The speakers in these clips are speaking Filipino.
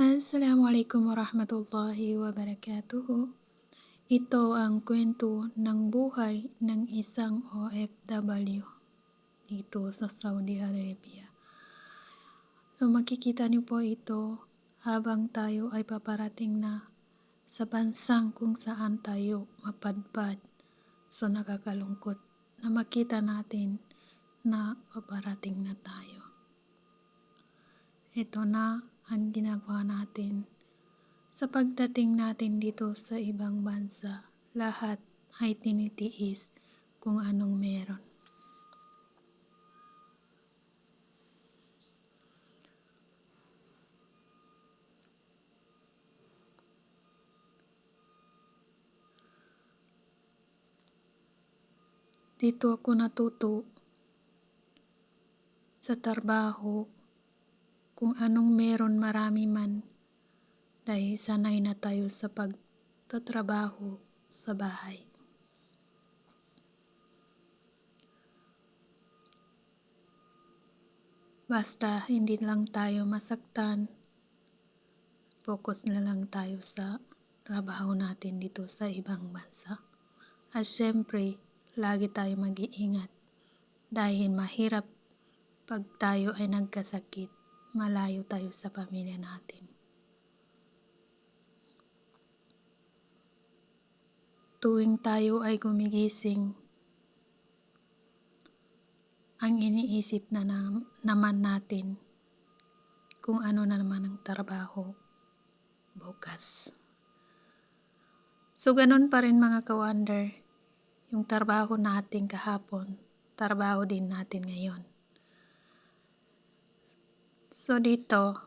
Assalamualaikum warahmatullahi wabarakatuh. Ito ang kwento ng buhay ng isang OFW dito sa Saudi Arabia. So makikita niyo po ito habang tayo ay paparating na sa bansang kung saan tayo mapadpad. So nakakalungkot na makita natin na paparating na tayo. Ito na ang ginagawa natin. Sa pagdating natin dito sa ibang bansa, lahat ay tinitiis kung anong meron. Dito ako natuto sa trabaho kung anong meron marami man dahil sanay na tayo sa pagtatrabaho sa bahay. Basta hindi lang tayo masaktan, focus na lang tayo sa trabaho natin dito sa ibang bansa. At syempre, lagi tayo mag-iingat dahil mahirap pag tayo ay nagkasakit, malayo tayo sa pamilya natin. Tuwing tayo ay gumigising, ang iniisip naman natin kung ano na naman ang trabaho bukas. So ganun pa rin mga ka-wonder, yung trabaho natin kahapon, trabaho din natin ngayon. So dito,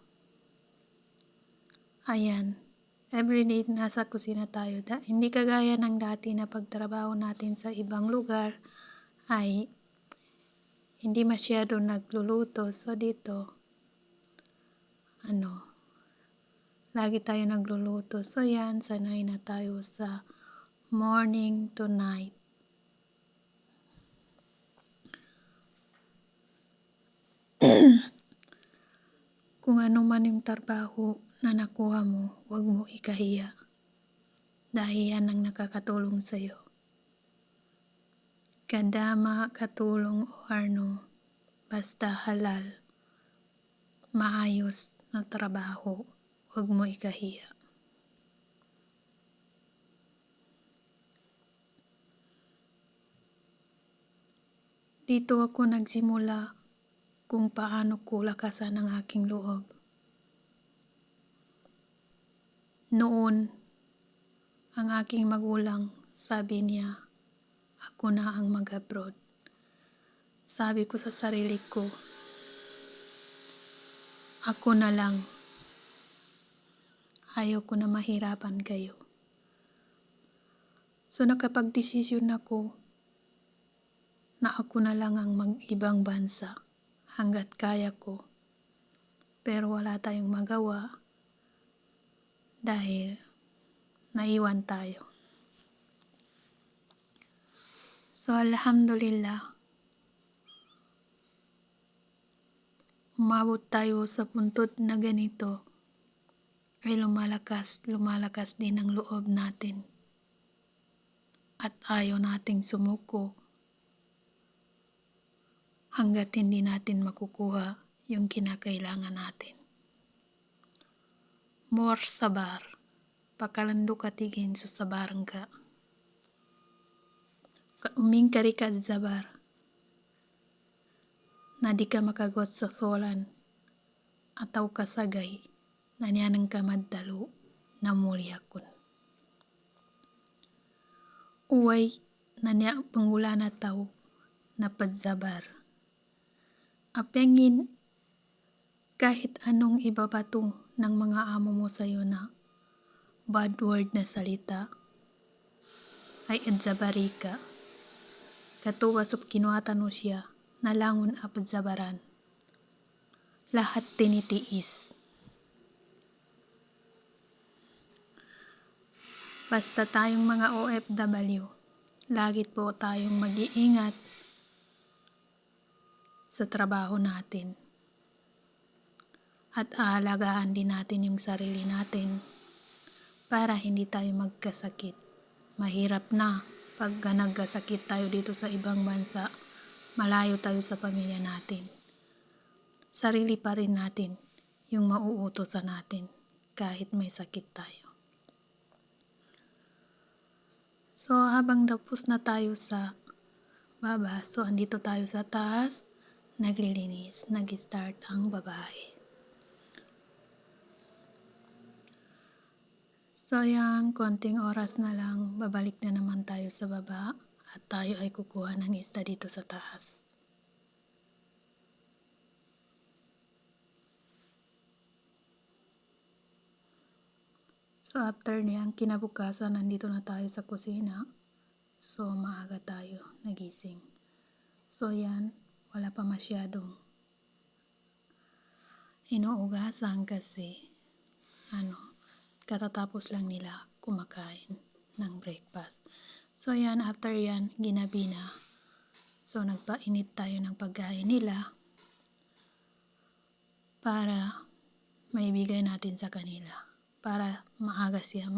ayan, everyday nasa kusina tayo. Hindi kagaya ng dati na pagtrabaho natin sa ibang lugar ay hindi masyado nagluluto. So dito, lagi tayo nagluluto. So yan, sanay na tayo sa morning to night. Kung ano man yung trabaho na nakuha mo, huwag mo ikahiya. Dahil yan ang nakakatulong sa'yo. Kadama, katulong o basta halal, maayos na trabaho, huwag mo ikahiya. Dito ako nagsimula kung paano ko lakasan ang aking loob. Noon, ang aking magulang, sabi niya, ako na ang mag-abroad. Sabi ko sa sarili ko, ako na lang. Ayaw ko na mahirapan kayo. So nakapag-desisyon ako na ako na lang ang mag-ibang bansa hanggat kaya ko. Pero wala tayong magawa dahil naiwan tayo. So alhamdulillah, umabot tayo sa puntod na ganito ay lumalakas din ang loob natin. At ayaw nating sumuko hanggat hindi natin makukuha yung kinakailangan natin. More sabar, pakalando katigin so sabarang ka. Uming karikad sabar, na di ka makagot sa solan, ataw kasagay, na niyanang ka maddalo, na mulyakon. Uway, na niya panggula na tao, na padzabar. Apyangin, kahit anong ibabato ng mga amo mo sa'yo na bad word na salita, ay adzabari ka. Katuwa sub kinuatan mo siya, nalangon apadzabaran. Lahat tinitiis. Basta tayong mga OFW, lagi po tayong mag-iingat sa trabaho natin. at aalagaan din natin yung sarili natin para hindi tayo magkasakit. Mahirap na pag nagkasakit tayo dito sa ibang bansa, malayo tayo sa pamilya natin. Sarili pa rin natin yung mauutosan natin kahit may sakit tayo. So habang tapos na tayo sa baba, so andito tayo sa taas, naglilinis, nag-start ang babae. So yan, konting oras na lang, babalik na naman tayo sa baba at tayo ay kukuha ng isda dito sa taas. So after niyan, kinabukasan nandito na tayo sa kusina. So maaga tayo nagising. So yan, wala pa masyadong inuugasan kasi katatapos lang nila kumakain ng breakfast. So yan, after yan, ginabi na. So nagpainit tayo ng pagkain nila para maibigay natin sa kanila. Para maaga siya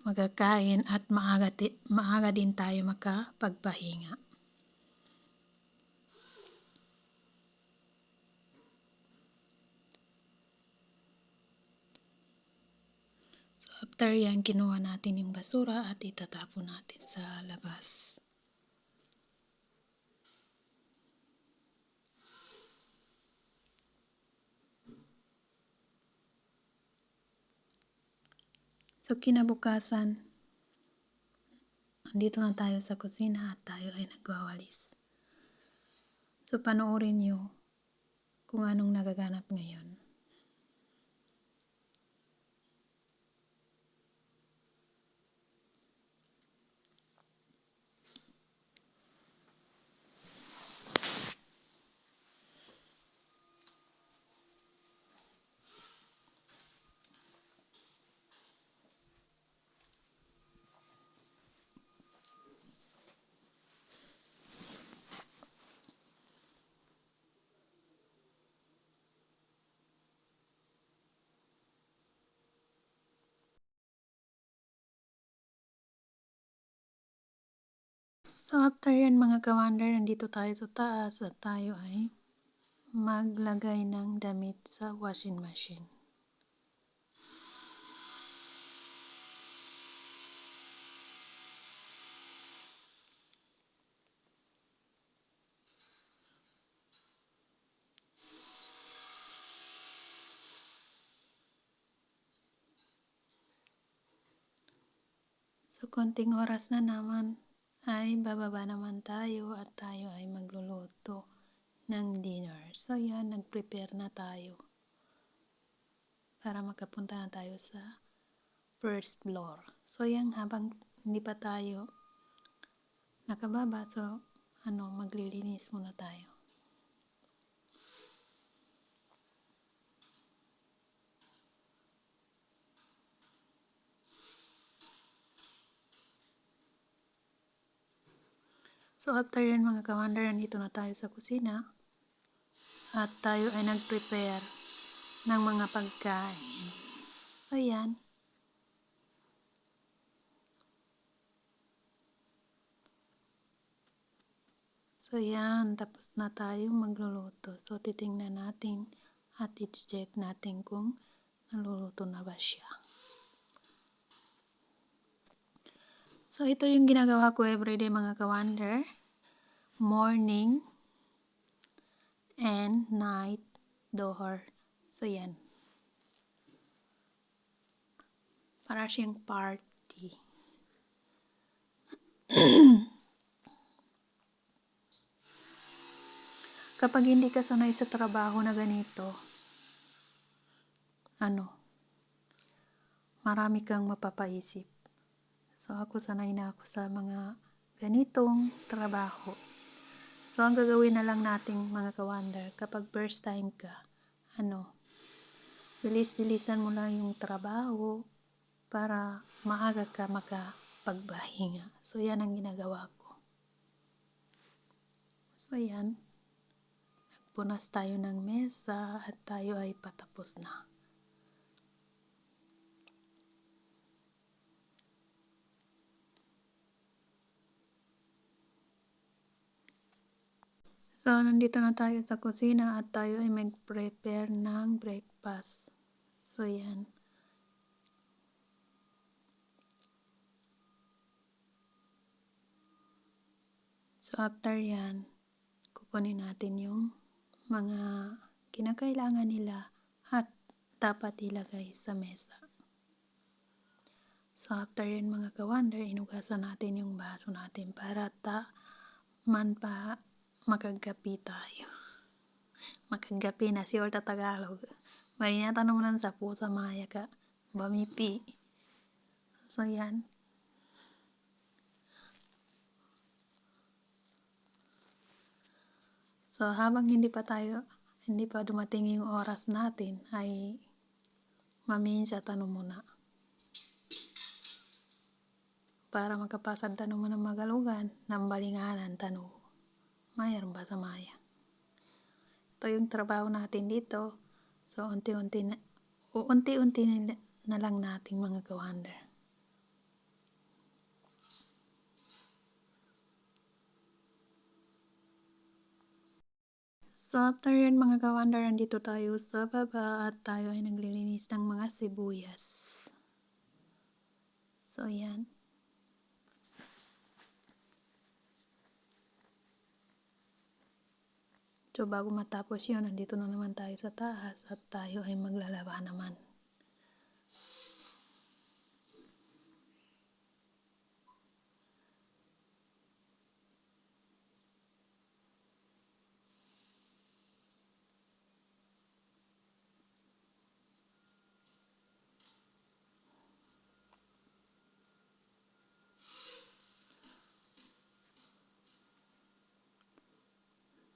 magkakain at maaga din tayo makapagpahinga. So after yan, kinuha natin yung basura at itatapon natin sa labas. So kinabukasan, andito na tayo sa kusina at tayo ay nagwawalis. So panoorin nyo kung anong nagaganap ngayon. So after yan mga ka-wonder, nandito tayo sa taas at tayo ay maglagay ng damit sa washing machine. So konting oras na naman ay bababa naman tayo at tayo ay magluluto ng dinner. So yan, nag-prepare na tayo para makapunta na tayo sa first floor. So yan, habang hindi pa tayo nakababa, so maglilinis muna tayo. So after yan mga ka-wonder, nandito na tayo sa kusina at tayo ay nag-prepare ng mga pagkain. So yan. So yan, tapos na tayo magluluto. So titingnan natin at i-check natin kung naluluto na ba siya. So ito yung ginagawa ko everyday mga ka-wonder. Morning and night dohor. So yan. Para siyang party. Kapag hindi ka sanay sa trabaho na ganito, marami kang mapapaisip. So ako sanay na ako sa mga ganitong trabaho. So ang gagawin na lang nating mga ka-wonder, kapag first time ka, bilis-bilisan mo lang yung trabaho para maaga ka makapagpahinga. So yan ang ginagawa ko. So yan, magpupunas tayo ng mesa at tayo ay patapos na. So, nandito na tayo sa kusina at tayo ay mag-prepare ng breakfast. So, yan. So, after yan, kukunin natin yung mga kinakailangan nila at dapat ilagay sa mesa. So, after yan mga ka-wonder, inugasan natin yung baso natin para makagapi tayo. Makagapi na siya ta Tagalog. Marinya tanong nan sa pusa maya ka. Bamipi. So, yan. So, habang hindi pa dumating yung oras natin, ay maminsa tanong muna. Para makapasad tanong mo ng magalugan, nambalinganan tanong. Mayroon ba sa maya? Ito yung trabaho natin dito. So, unti-unti na lang nating mga ka-wonder. So, after yan mga ka-wonder, andito tayo sa baba at tayo ay naglilinis ng mga sibuyas. So, yan. So, bago matapos yun, andito na naman tayo sa taas at tayo ay maglalaba naman.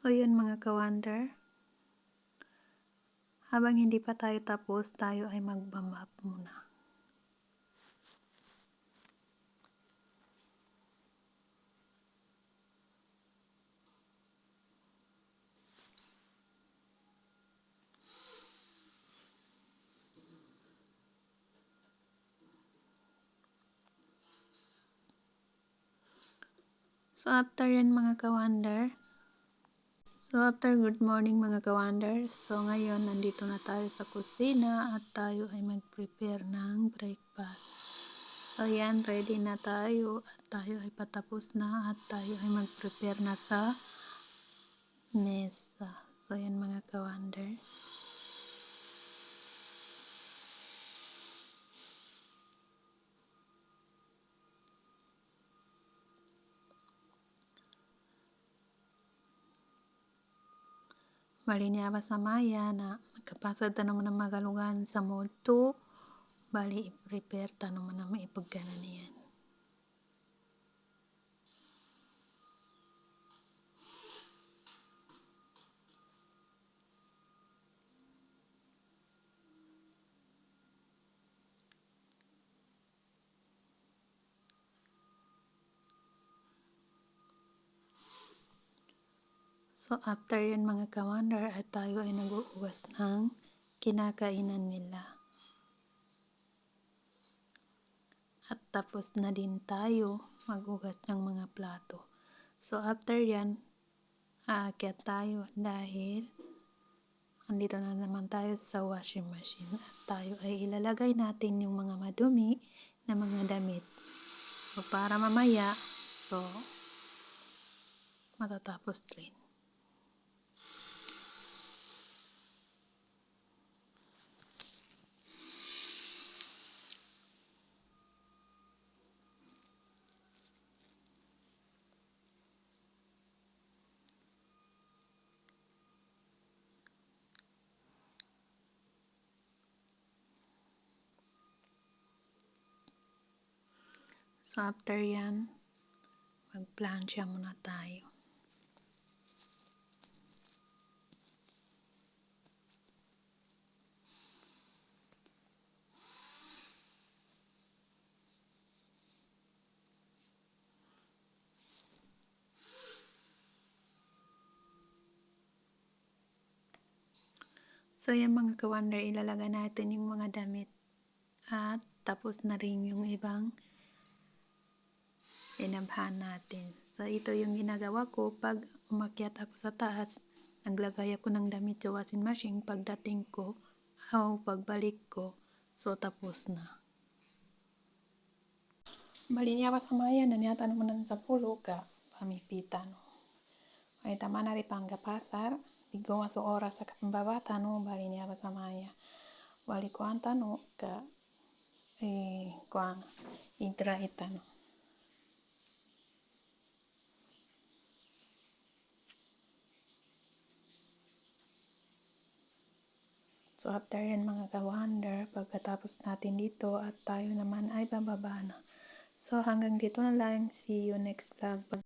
So, yun mga ka-wonder. Habang hindi pa tayo tapos, tayo ay magbamap muna. So, after yan mga ka-wonder, good morning mga ka-wonder. So, ngayon, nandito na tayo sa kusina at tayo ay mag-prepare ng breakfast. So, yan, ready na tayo at tayo ay patapos na at tayo ay mag-prepare na sa mesa. So, yan mga ka-wonder. Bali niya ba sa maya na nakapasad ta naman ng magalugan sa multo, bali i-prepare ta naman na maipagkana niyan. So, after yan mga ka-wonder at tayo ay nag-uugas ng kinakainan nila. At tapos na din tayo mag-ugas ng mga plato. So, after yan, aakyat tayo dahil andito na naman tayo sa washing machine. At tayo ay ilalagay natin yung mga madumi na mga damit. So, para mamaya, matatapos rin. So, after yan, mag-plancha muna tayo. So yan mga ka-wonder, ilalagay natin yung mga damit at tapos na rin yung ibang inabhan natin. So ito yung ginagawa ko pag umakyat ako sa taas, naglagay ako ng damit sa washing machine. Pagdating ko o pagbalik ko, so tapos na. Balinya pa sa maya na niya tanong mo na sa pulo ka pamipitan. Ay tama na rin pang pasar, digawa sa oras sa kapambabata no, balinya pa sa maya. Wali ko ang tanong ka kuang idra itano. So after yan mga ka-wonder, pagkatapos natin dito at tayo naman ay bababa na. So hanggang dito na lang, see you next vlog.